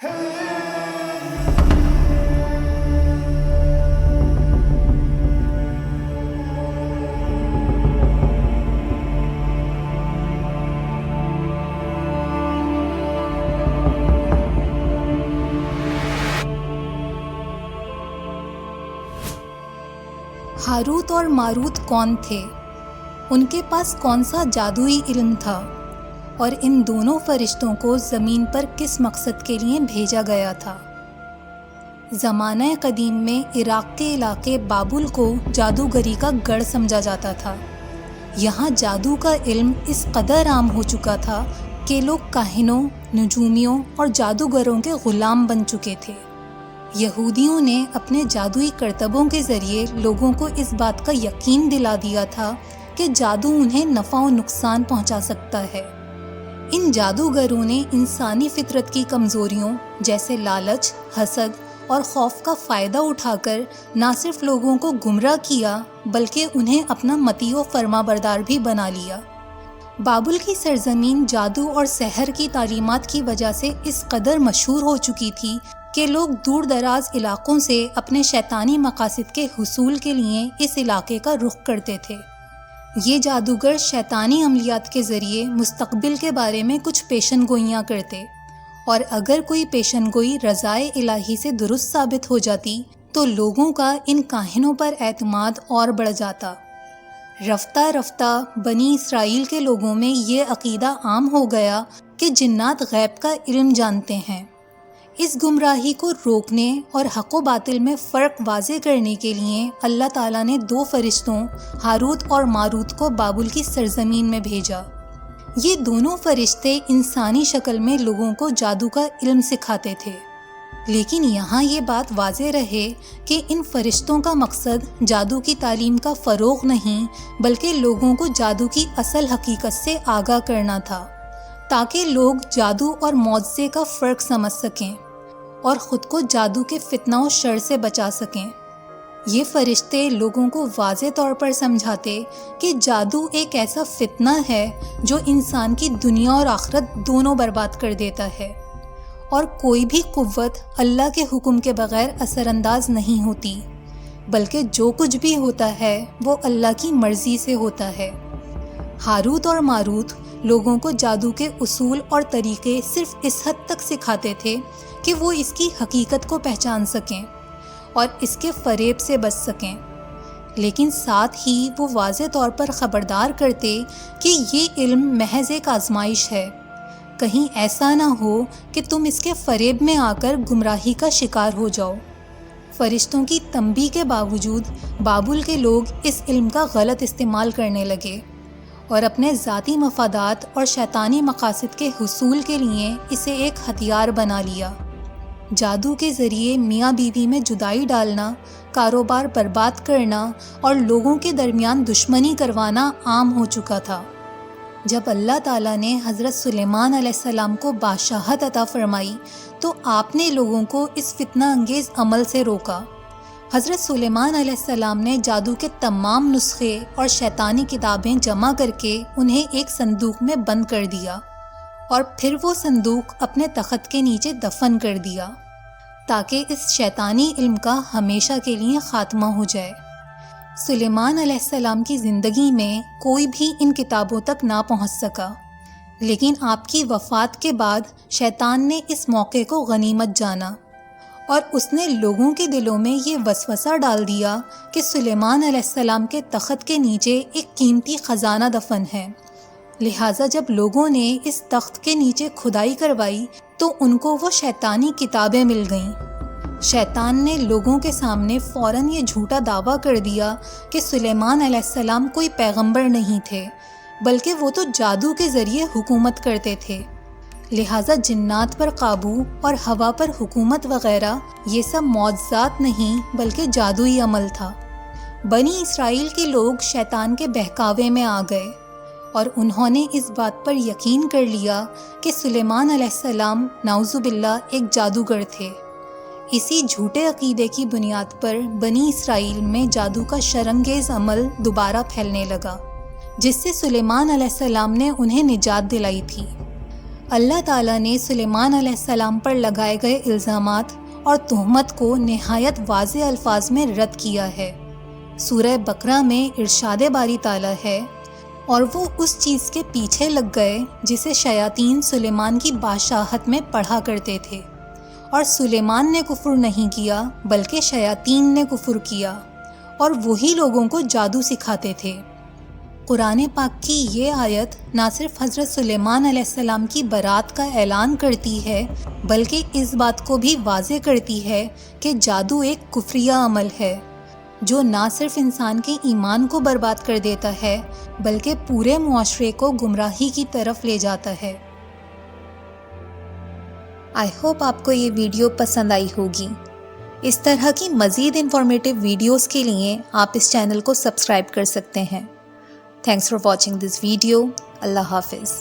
Harut और Marut कौन थे, उनके पास कौन सा जादुई इल्म था और इन दोनों फरिश्तों को ज़मीन पर किस मकसद के लिए भेजा गया था। ज़माना कदीम में इराक़ के इलाके बाबुल को जादूगरी का गढ़ समझा जाता था। यहाँ जादू का इल्म इस कदर आम हो चुका था कि लोग काहिनों, नजूमियों और जादूगरों के ग़ुलाम बन चुके थे। यहूदियों ने अपने जादुई करतबों के ज़रिए लोगों को इस बात का यकीन दिला दिया था कि जादू उन्हें नफ़ा और नुकसान पहुंचा सकता है। इन जादूगरों ने इंसानी फितरत की कमज़ोरियों जैसे लालच, हसद और खौफ का फ़ायदा उठाकर ना सिर्फ लोगों को गुमराह किया बल्कि उन्हें अपना मती व फरमाबरदार भी बना लिया। बाबुल की सरजमीन जादू और सहर की तालीमात की वजह से इस कदर मशहूर हो चुकी थी कि लोग दूर दराज इलाक़ों से अपने शैतानी मकासद के हुसूल के लिए इस इलाके का रुख करते थे। ये जादूगर शैतानी अमलियात के ज़रिए मुस्तक़बिल के बारे में कुछ पेशन गोइयाँ करते और अगर कोई पेशन गोई रज़ाए इलाही से दुरुस्त साबित हो जाती तो लोगों का इन काहिनों पर एतमाद और बढ़ जाता। रफ्ता रफ्ता बनी इसराइल के लोगों में ये अक़ीदा आम हो गया कि जिन्नात गैब का इल्म जानते हैं। इस गुमराही को रोकने और हक़ व बातिल में फ़र्क वाज़े करने के लिए अल्लाह ताला ने दो फरिश्तों हारूत और मारूत को बाबुल की सरज़मीन में भेजा। ये दोनों फरिश्ते इंसानी शक्ल में लोगों को जादू का इल्म सिखाते थे, लेकिन यहाँ ये बात वाज़े रहे कि इन फरिश्तों का मकसद जादू की तालीम का फ़रोग़ नहीं बल्कि लोगों को जादू की असल हकीकत से आगाह करना था, ताकि लोग जादू और मौज़े का फ़र्क समझ सकें और ख़ुद को जादू के फितना और शर से बचा सकें। ये फ़रिश्ते लोगों को वाज़े तौर पर समझाते कि जादू एक ऐसा फितना है जो इंसान की दुनिया और आखिरत दोनों बर्बाद कर देता है और कोई भी क़ुव्वत अल्लाह के हुक्म के बग़ैर असरअंदाज नहीं होती, बल्कि जो कुछ भी होता है वो अल्लाह की मर्ज़ी से होता है। हारूत और मारूत लोगों को जादू के उसूल और तरीक़े सिर्फ़ इस हद तक सिखाते थे कि वो इसकी हकीकत को पहचान सकें और इसके फ़रेब से बच सकें, लेकिन साथ ही वो वाज़े तौर पर ख़बरदार करते कि ये इल्म महज़ एक आज़माइश है, कहीं ऐसा ना हो कि तुम इसके फ़रेब में आकर गुमराही का शिकार हो जाओ। फ़रिश्तों की तंबीह के बावजूद बाबुल के लोग इस इल्म का गलत इस्तेमाल करने लगे और अपने ज़ाती मफादात और शैतानी मकासद के हुसूल के लिए इसे एक हथियार बना लिया। जादू के ज़रिए मियाँ बीवी में जुदाई डालना, कारोबार बर्बाद करना और लोगों के दरमियान दुश्मनी करवाना आम हो चुका था। जब अल्लाह ताला ने हज़रत सुलेमान अलैहिस्सलाम को बादशाहत अता फ़रमाई तो आपने लोगों को इस फितना अंगेज़ अमल से रोका। हज़रत सुलेमान अलैहिस्सलाम ने जादू के तमाम नुस्खे और शैतानी किताबें जमा करके उन्हें एक संदूक में बंद कर दिया और फिर वो संदूक अपने तख़त के नीचे दफन कर दिया ताकि इस शैतानी इल्म का हमेशा के लिए ख़ात्मा हो जाए। सुलेमान अलैहिस्सलाम की ज़िंदगी में कोई भी इन किताबों तक ना पहुँच सका, लेकिन आपकी वफ़ात के बाद शैतान ने इस मौके को गनीमत जाना और उसने लोगों के दिलों में ये वसवसा डाल दिया कि सुलेमान अलैहिस्सलाम के तख़त के नीचे एक कीमती ख़जाना दफन है। लिहाजा जब लोगों ने इस तख्त के नीचे खुदाई करवाई तो उनको वो शैतानी किताबें मिल गईं। शैतान ने लोगों के सामने फ़ौरन ये झूठा दावा कर दिया कि सुलेमान अलैहिस्सलाम कोई पैगंबर नहीं थे, बल्कि वो तो जादू के ज़रिए हुकूमत करते थे। लिहाजा जिन्नात पर काबू और हवा पर हुकूमत वग़ैरह ये सब मौज़ात नहीं बल्कि जादुई अमल था। बनी इसराइल के लोग शैतान के बहकावे में आ गए और उन्होंने इस बात पर यकीन कर लिया कि सुलेमान अलैहिस्सलाम नाउज़ुबिल्लाह एक जादूगर थे। इसी झूठे अक़ीदे की बुनियाद पर बनी इसराइल में जादू का शरंगेज़ अमल दोबारा फैलने लगा, जिससे सुलेमान अलैहिस्सलाम ने उन्हें निजात दिलाई थी। اللہ تعالیٰ نے سلیمان علیہ السلام پر لگائے گئے الزامات اور تہمت کو نہایت واضح الفاظ میں رد کیا ہے۔ سورہ بقرہ میں ارشاد باری تعالیٰ ہے، اور وہ اس چیز کے پیچھے لگ گئے جسے شیاطین سلیمان کی بادشاہت میں پڑھا کرتے تھے، اور سلیمان نے کفر نہیں کیا بلکہ شیاطین نے کفر کیا، اور وہی لوگوں کو جادو سکھاتے تھے۔ قرآن پاک کی یہ آیت نہ صرف حضرت سلیمان علیہ السلام کی برات کا اعلان کرتی ہے بلکہ اس بات کو بھی واضح کرتی ہے کہ جادو ایک کفریہ عمل ہے جو نہ صرف انسان کے ایمان کو برباد کر دیتا ہے بلکہ پورے معاشرے کو گمراہی کی طرف لے جاتا ہے۔ آئی ہوپ آپ کو یہ ویڈیو پسند آئی ہوگی۔ اس طرح کی مزید انفارمیٹیو ویڈیوز کے لیے آپ اس چینل کو سبسکرائب کر سکتے ہیں۔ Thanks for watching this video. اللہ حافظ۔